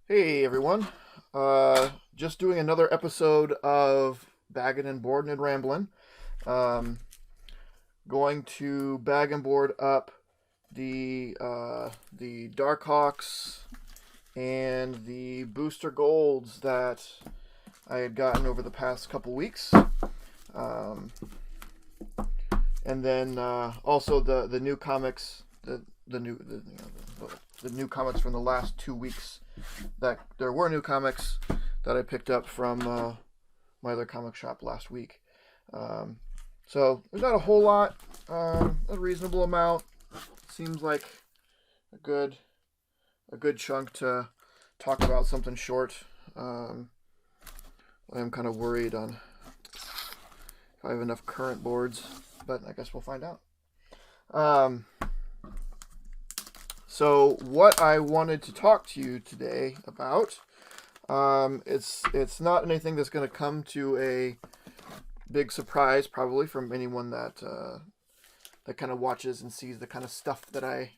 Hey everyone. Just doing another episode of Baggin and Boardin and Ramblin. Um, Going to bag and board up the Darkhawks and the booster golds that I had gotten over the past couple weeks. Um, and then also the new comics, the new the new comics from the last 2 weeks. That there were new comics that I picked up from my other comic shop last week. Um, so there's not a whole lot, a reasonable amount. Seems like a good a good chunk to talk about something short. Um, I'm kind of worried on if I have enough current boards, but I guess we'll find out. Um, so what I wanted to talk to you today about, it's not anything that's going to come to a big surprise probably from anyone that kind of watches and sees the kind of stuff that I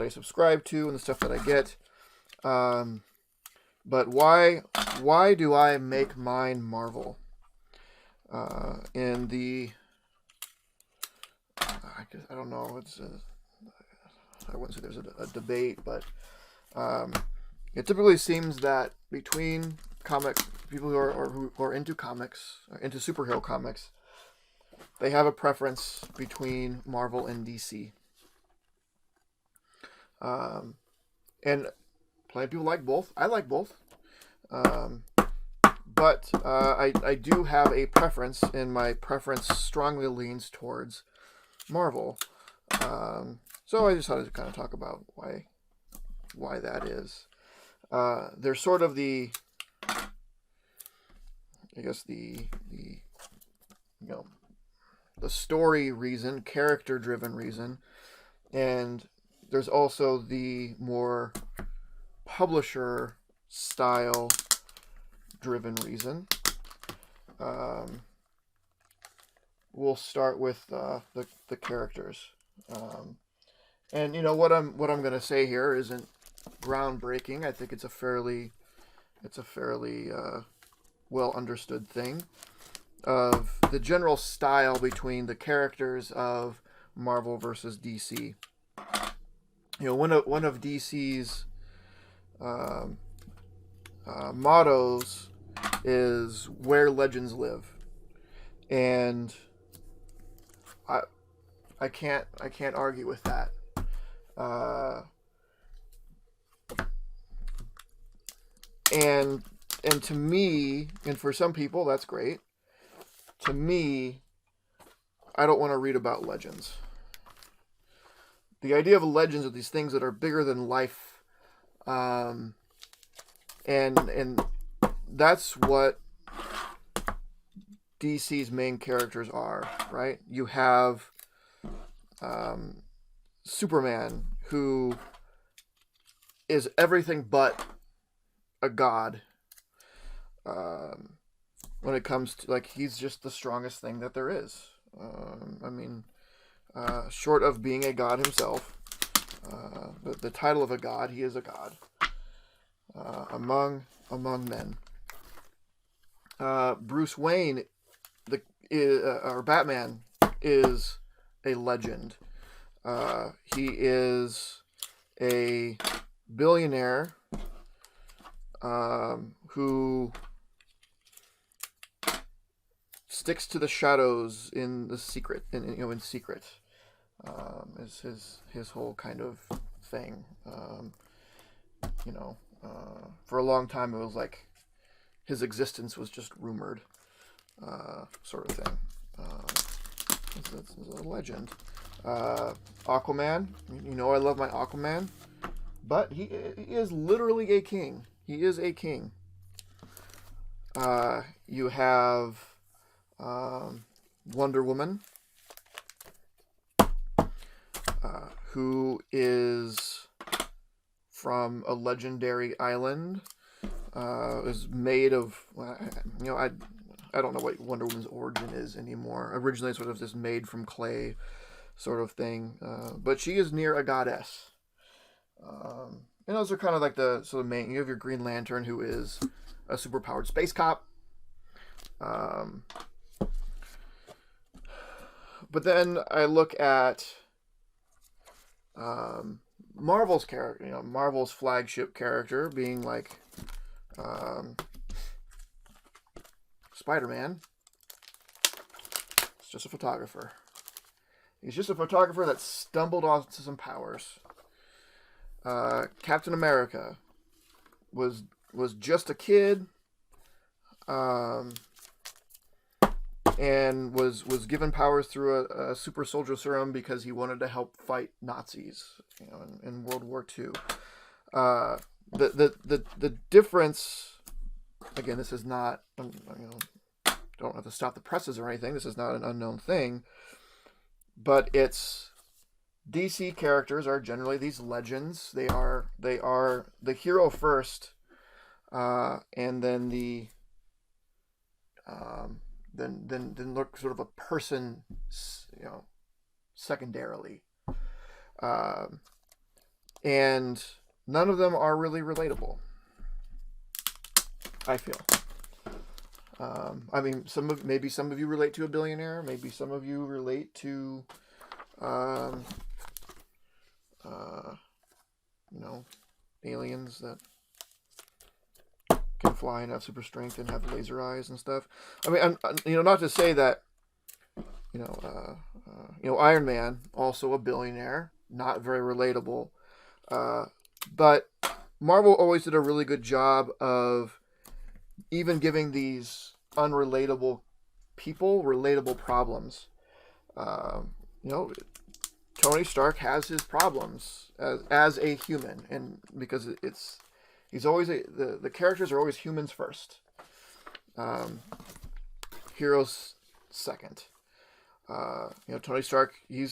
subscribe to and the stuff that I get. Um, but why do I make mine Marvel? In the I guess I don't know. I wouldn't say there's a debate, but um, it typically seems that between comic people who are into comics, into superhero comics, they have a preference between Marvel and DC. Um, and plenty of people like both. I like both. Um, but I do have a preference, and my preference strongly leans towards Marvel. So I just wanted to kind of talk about why that is. They're sort of I guess the you know the story reason, character driven reason, and there's also the more publisher style driven reason. Um, we'll start with the characters. Um, and what I'm gonna say here isn't groundbreaking. I think it's a fairly well understood thing of the general style between the characters of Marvel versus DC. One of DC's um, mottos is "Where legends live," and I I can't argue with that. Uh, and and to me, and for some people, that's great. To me, I don't want to read about legends. The idea of legends are these things that are bigger than life, um, and that's what DC's main characters are, right? You have um, Superman, who is everything but a god. Um, when it comes to he's just the strongest thing that there is. I mean, short of being a god himself, the title of a god, he is a god among men. Bruce Wayne, or Batman, is a legend. He is a billionaire who sticks to the shadows in the secret, in secret, is his whole kind of thing. You know, for a long time it was like his existence was just rumored, sort of thing. It's a legend. Aquaman, I love my Aquaman, but he is literally a king. He is a king. You have Wonder Woman, who is from a legendary island. Is made of, I don't know what Wonder Woman's origin is anymore. Originally, sort of this made from clay sort of thing, but she is near a goddess. And those are kind of like the sort of main. You have your Green Lantern, who is a superpowered space cop. But then I look at Marvel's character, Marvel's flagship character being like Spider-Man. It's just a photographer. He's just a photographer that stumbled onto some powers. Captain America was just a kid, and was given powers through a super soldier serum because he wanted to help fight Nazis, in World War II. The difference, again, this is not, don't have to stop the presses or anything. This is not an unknown thing, but it's DC characters are generally these legends. They are the hero first, and then then look sort of a person, secondarily, and none of them are really relatable, I feel. I mean, maybe some of you relate to a billionaire. Maybe some of you relate to, aliens that can fly and have super strength and have laser eyes and stuff. I mean, not to say that, Iron Man, also a billionaire, not very relatable. But Marvel always did a really good job of even giving these unrelatable people relatable problems. Tony Stark has his problems as a human, and because he's always the characters are always humans first, heroes second. Tony Stark, he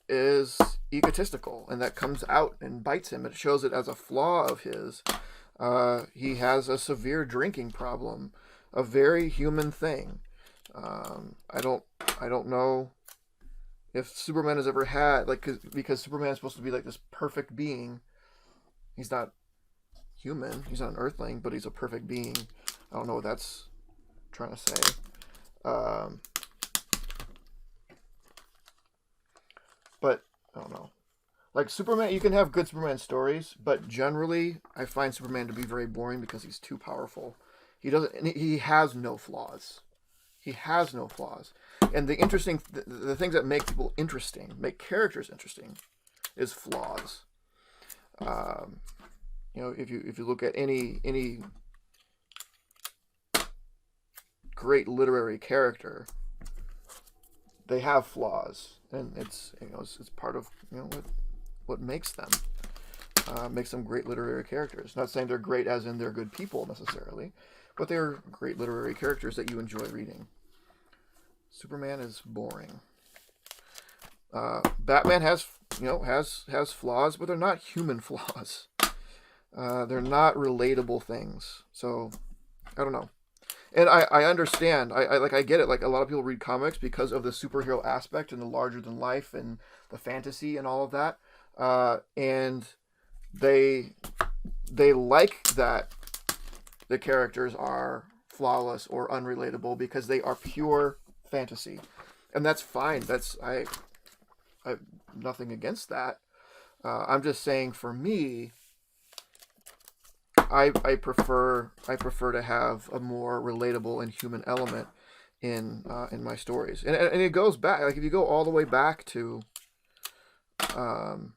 is egotistical, and that comes out and bites him. It shows it as a flaw of his. He has a severe drinking problem, a very human thing. I don't know if Superman has ever had, because Superman is supposed to be like this perfect being. He's not human. He's not an Earthling, but he's a perfect being. I don't know what that's trying to say. But I don't know. Like Superman, you can have good Superman stories, but generally, I find Superman to be very boring because he's too powerful. He has no flaws. He has no flaws. And the things that make people interesting, make characters interesting, is flaws. If you look at any great literary character, they have flaws, and it's part of what makes them great literary characters. Not saying they're great as in they're good people necessarily, but they're great literary characters that you enjoy reading. Superman is boring. Batman has flaws, but they're not human flaws. They're not relatable things. So I don't know. And I understand. I get it. Like, a lot of people read comics because of the superhero aspect and the larger than life and the fantasy and all of that. And they like that the characters are flawless or unrelatable because they are pure fantasy. And that's fine. I have nothing against that. I'm just saying, for me, I prefer to have a more relatable and human element in my stories, and it goes back, like, if you go all the way back to the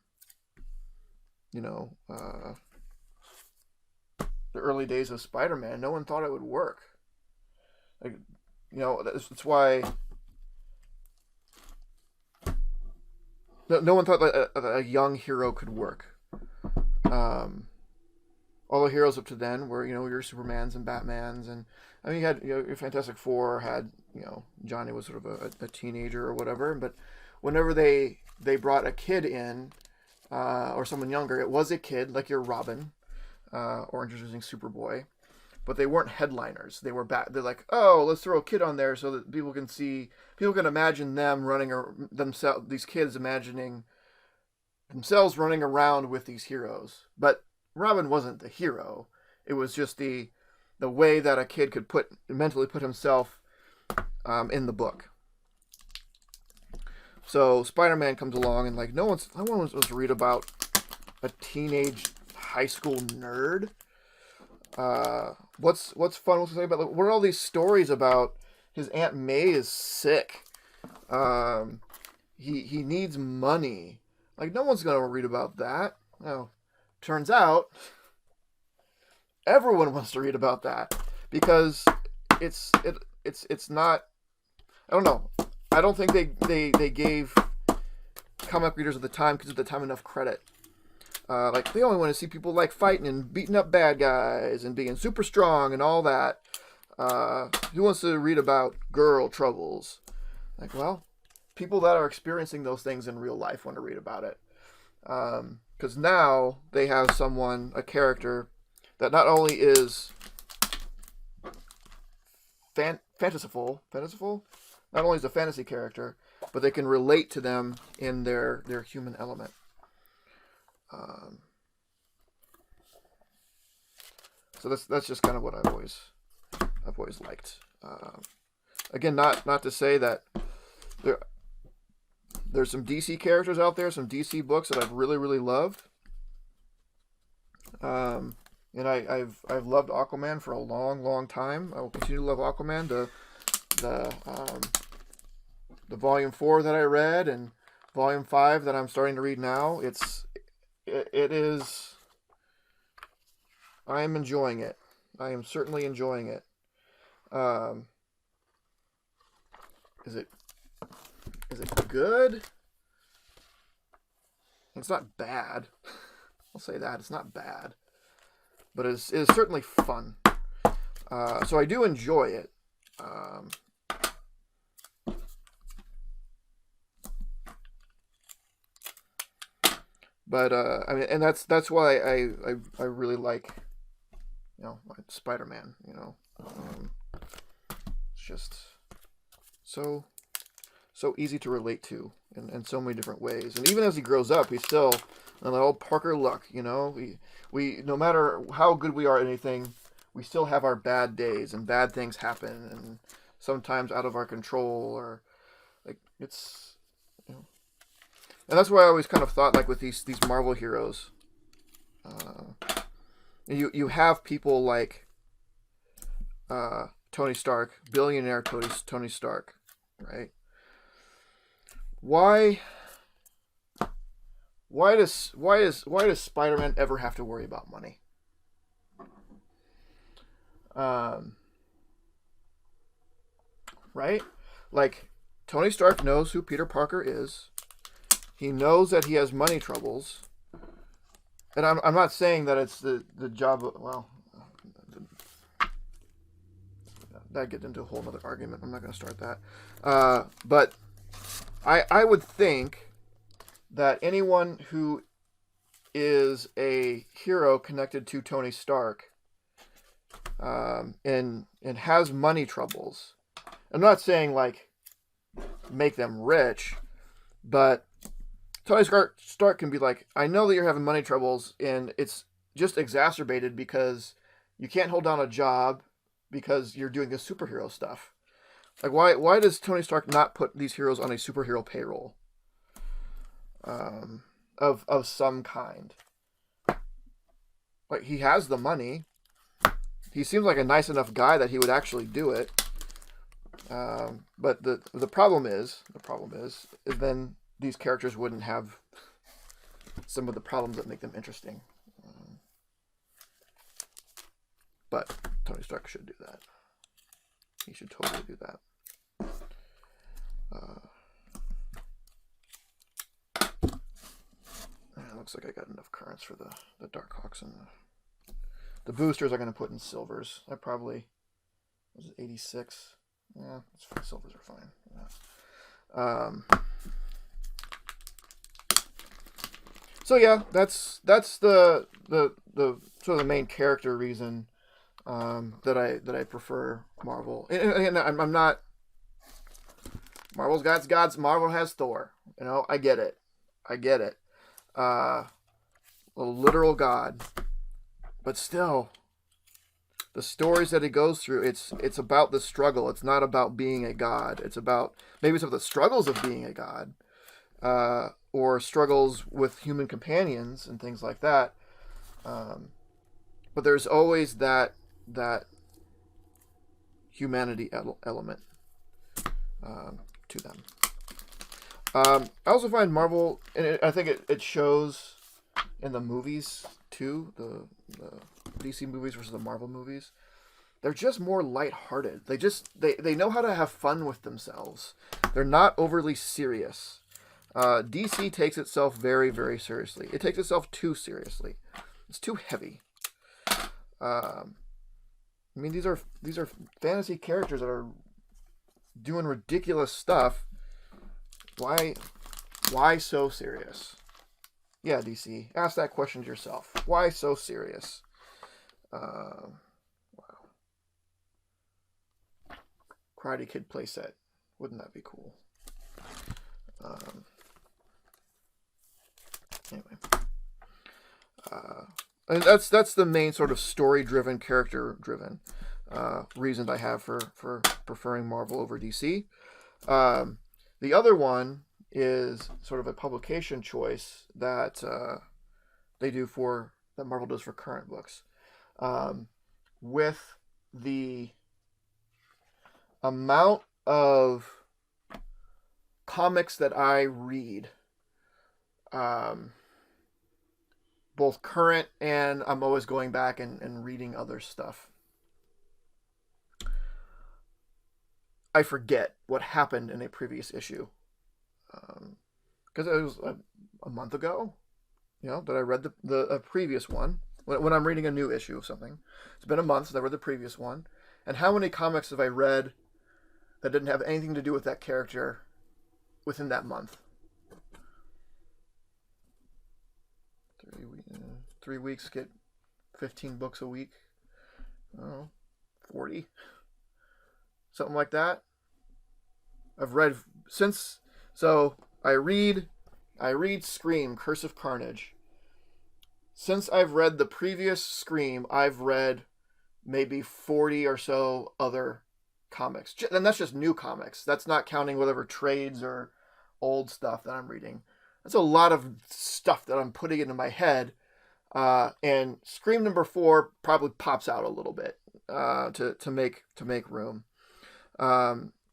early days of Spider-Man, no one thought it would work. Like, that's why no one thought that a young hero could work. All the heroes up to then were, your Supermans and Batmans, and I mean, you had, your Fantastic Four had, Johnny was sort of a teenager or whatever, but whenever they brought a kid in, or someone younger, it was a kid, like your Robin, or introducing Superboy, but they weren't headliners. They're like, oh, let's throw a kid on there so that people can imagine them running, or these kids imagining themselves running around with these heroes. But Robin wasn't the hero. It was just the way that a kid could mentally put himself in the book. So Spider-Man comes along and like no one wants to read about a teenage high school nerd. What's fun? What's to say about what are all these stories about? His Aunt May is sick. He needs money. Like no one's gonna read about that. No, turns out everyone wants to read about that because it's not. I don't know. I don't think they gave comic readers at the time because at the time enough credit. Like they only want to see people like fighting and beating up bad guys and being super strong and all that. Who wants to read about girl troubles? Like, well, people that are experiencing those things in real life want to read about it. Because now they have a character that not only is fanciful, not only is a fantasy character, but they can relate to them in their human element. So that's just kind of what I've always liked. Again, not to say that there's some DC characters out there, some DC books that I've really really loved. And I've loved Aquaman for a long time. I will continue to love Aquaman. The volume 4 that I read and volume 5 that I'm starting to read now, it is. I am enjoying it. I am certainly enjoying it. Is it good? It's not bad. I'll say that it's not bad, but it is certainly fun. So I do enjoy it. But I mean, and that's why I really like, Spider-Man. It's just so easy to relate to in so many different ways. And even as he grows up, he's still an old Parker Luck. We no matter how good we are at anything, we still have our bad days and bad things happen, and sometimes out of our control or like it's. And that's why I always kind of thought, like, with these Marvel heroes, you have people like Tony Stark, billionaire Tony Stark, right? Why does Spider-Man ever have to worry about money? Right? Like, Tony Stark knows who Peter Parker is. He knows that he has money troubles. And I'm not saying that it's the job of, well, that gets into a whole other argument. I'm not going to start that. But I would think that anyone who is a hero connected to Tony Stark and has money troubles, I'm not saying like make them rich, but Tony Stark can be like, I know that you're having money troubles, and it's just exacerbated because you can't hold down a job because you're doing this superhero stuff. Like, why does Tony Stark not put these heroes on a superhero payroll of some kind? Like, he has the money. He seems like a nice enough guy that he would actually do it. But the problem is then these characters wouldn't have some of the problems that make them interesting. But Tony Stark should do that. He should totally do that. Looks like I got enough currents for the Darkhawks, and the boosters are going to put in silvers. I probably was it 86. Yeah, silvers are fine. Yeah. So yeah, that's the sort of the main character reason that I prefer Marvel. And I'm not. Marvel's got gods. Marvel has Thor. I get it. a literal god, but still, the stories that he goes through, it's about the struggle. It's not about being a god. It's about the struggles of being a god, or struggles with human companions and things like that. But there's always that humanity element to them. I also find Marvel, and I think it shows in the movies too, the DC movies versus the Marvel movies. They're just more lighthearted. They know how to have fun with themselves. They're not overly serious. DC takes itself very, very seriously. It takes itself too seriously. It's too heavy. I mean, these are fantasy characters that are doing ridiculous stuff. Why so serious? Yeah, DC, ask that question to yourself. Why so serious? Wow. Karate Kid playset. Wouldn't that be cool? Anyway. And that's the main sort of story-driven, character-driven reason I have for preferring Marvel over DC. The other one is sort of a publication choice that that Marvel does for current books. With the amount of comics that I read, both current and I'm always going back and reading other stuff, I forget what happened in a previous issue. Because it was a month ago, that I read the previous one. When I'm reading a new issue of something, it's been a month since I read the previous one. And how many comics have I read that didn't have anything to do with that character within that month? 3 weeks get 15 books a week. Oh, 40. Something like that. I've read since. So I read Scream, Curse of Carnage. Since I've read the previous Scream, I've read maybe 40 or so other comics. And that's just new comics. That's not counting whatever trades or old stuff that I'm reading. That's a lot of stuff that I'm putting into my head. And Scream number 4 probably pops out a little bit to make room.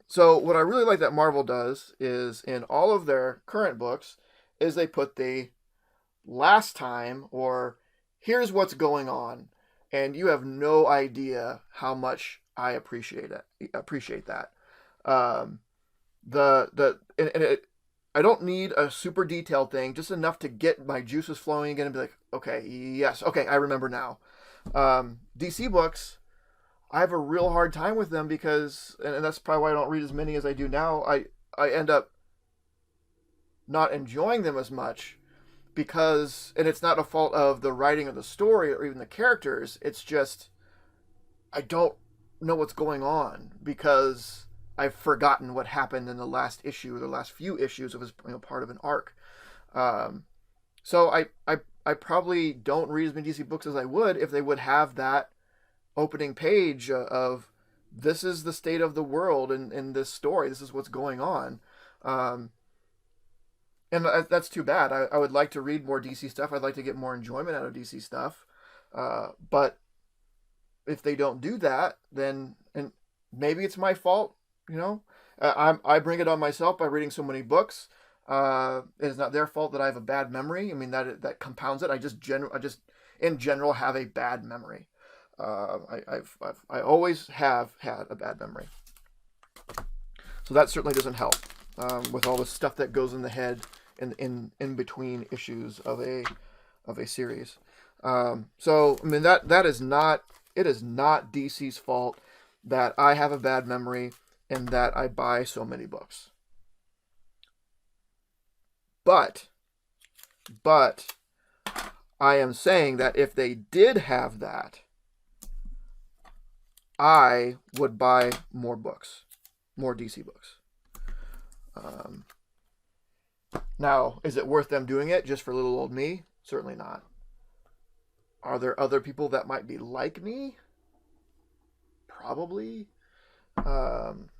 So what I really like that Marvel does is in all of their current books is they put the last time or here's what's going on, and you have no idea how much I appreciate that. I don't need a super detailed thing, just enough to get my juices flowing again and be like, okay, yes, okay, I remember now. DC books, I have a real hard time with them because, and that's probably why I don't read as many as I do now. I end up not enjoying them as much because, and it's not a fault of the writing of the story or even the characters. It's just, I don't know what's going on because I've forgotten what happened in the last issue, the last few issues of his part of an arc. So I probably don't read as many DC books as I would if they would have that opening page of this is the state of the world in this story. This is what's going on. And that's too bad. I would like to read more DC stuff. I'd like to get more enjoyment out of DC stuff. But if they don't do that, then, and maybe it's my fault, I bring it on myself by reading so many books. It is not their fault that I have a bad memory. I mean, that compounds it. I just in general have a bad memory. I always have had a bad memory. So that certainly doesn't help with all the stuff that goes in the head in between issues of a series. So I mean that is not DC's fault that I have a bad memory and that I buy so many books. But I am saying that if they did have that, I would buy more books, more DC books. Now, is it worth them doing it just for little old me? Certainly not. Are there other people that might be like me? Probably. Um,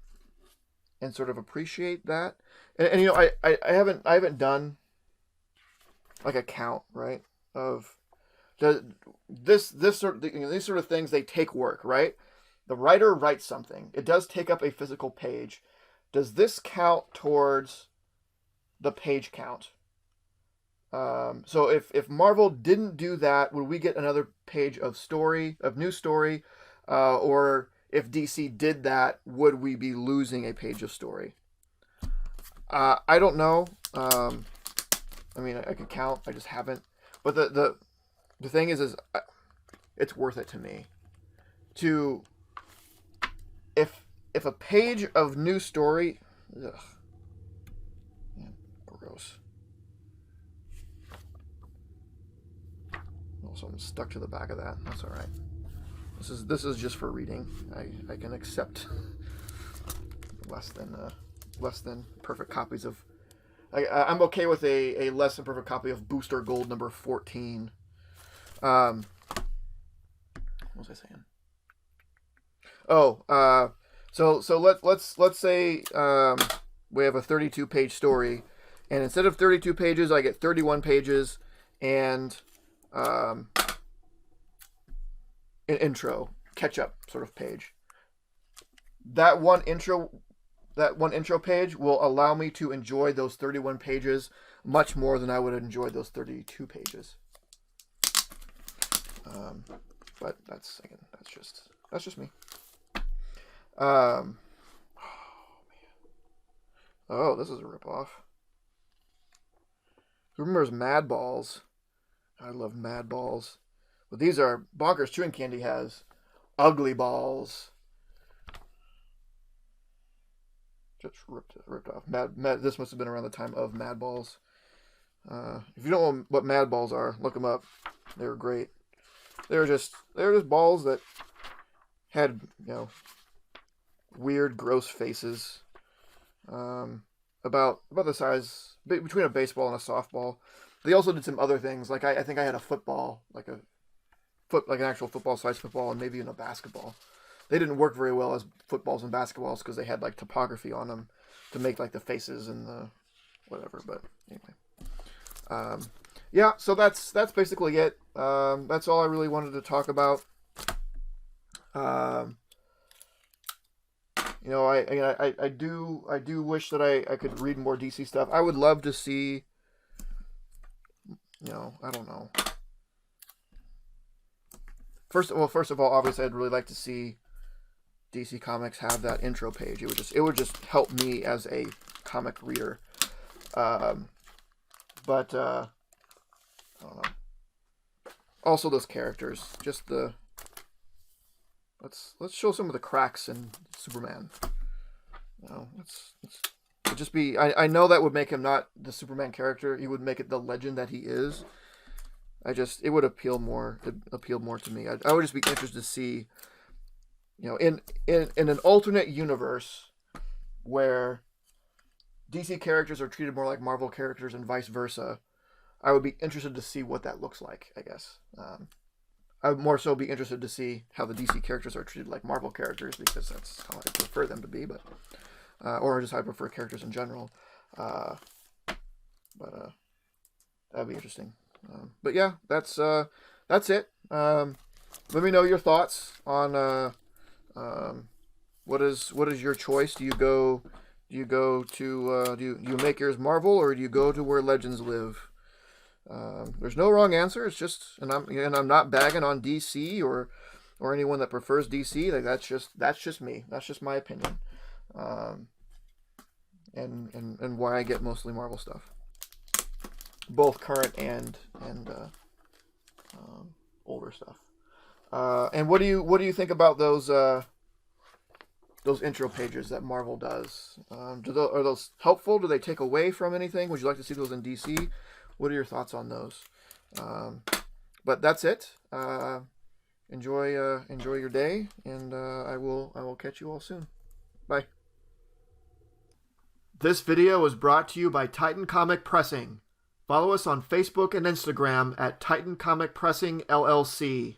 and sort of appreciate that. And you know, I haven't done like a count, right? Of this sort of, you know, these sort of things, they take work, right? The writer writes something. It does take up a physical page. Does this count towards the page count? So if Marvel didn't do that, would we get another page of new story? Or if DC did that, would we be losing a page of story? I don't know. I mean, I could count. I just haven't. But the thing is it's worth it to me. To if a page of new story, ugh, man, gross. Oh, something stuck to the back of that. That's all right. This is just for reading. I can accept less than perfect copies of. I'm okay with a less than perfect copy of Booster Gold number 14. What was I saying? Oh, so let's say we have a 32 page story, and instead of 32 pages, I get 31 pages and an intro, catch up sort of page. That one intro page will allow me to enjoy those 31 pages much more than I would enjoy those 32 pages. But that's just me. Oh man. Oh, this is a ripoff. Who remembers Mad Balls? I love Mad Balls. But these are Bonkers Chewing Candy has Ugly Balls. Just ripped off. This must have been around the time of Mad Balls. If you don't know what Mad Balls are, look them up. They were great. They were just balls that had, you know, weird, gross faces. About the size between a baseball and a softball. They also did some other things. Like I think I had a football, like an actual football size football, and maybe even a basketball. They didn't work very well as footballs and basketballs because they had like topography on them to make like the faces and the whatever. But anyway, yeah. So that's basically it. That's all I really wanted to talk about. You know, I do wish that I could read more DC stuff. I would love to see. You know, I don't know. First of all, obviously, I'd really like to see DC Comics have that intro page. It would just help me as a comic reader. But I don't know. Also, those characters, just the. Let's show some of the cracks in Superman. You know, let's just be. I know that would make him not the Superman character. He would make it the legend that he is. It would appeal more. It appealed more to me. I would just be interested to see, you know, in an alternate universe where DC characters are treated more like Marvel characters and vice versa. I would be interested to see what that looks like, I guess. I would more so be interested to see how the DC characters are treated like Marvel characters, because that's how I prefer them to be, but or just how I prefer characters in general. But that'd be interesting. But yeah, that's it. Let me know your thoughts on what is your choice. Do you make yours Marvel, or do you go to where legends live? There's no wrong answer. It's just, and I'm not bagging on DC or anyone that prefers DC. Like that's just me. That's just my opinion. And why I get mostly Marvel stuff, both current and older stuff. And what do you think about those intro pages that Marvel does? Are those helpful? Do they take away from anything? Would you like to see those in DC? What are your thoughts on those? But that's it. Enjoy your day, and I will catch you all soon. Bye. This video was brought to you by Titan Comic Pressing. Follow us on Facebook and Instagram at Titan Comic Pressing LLC.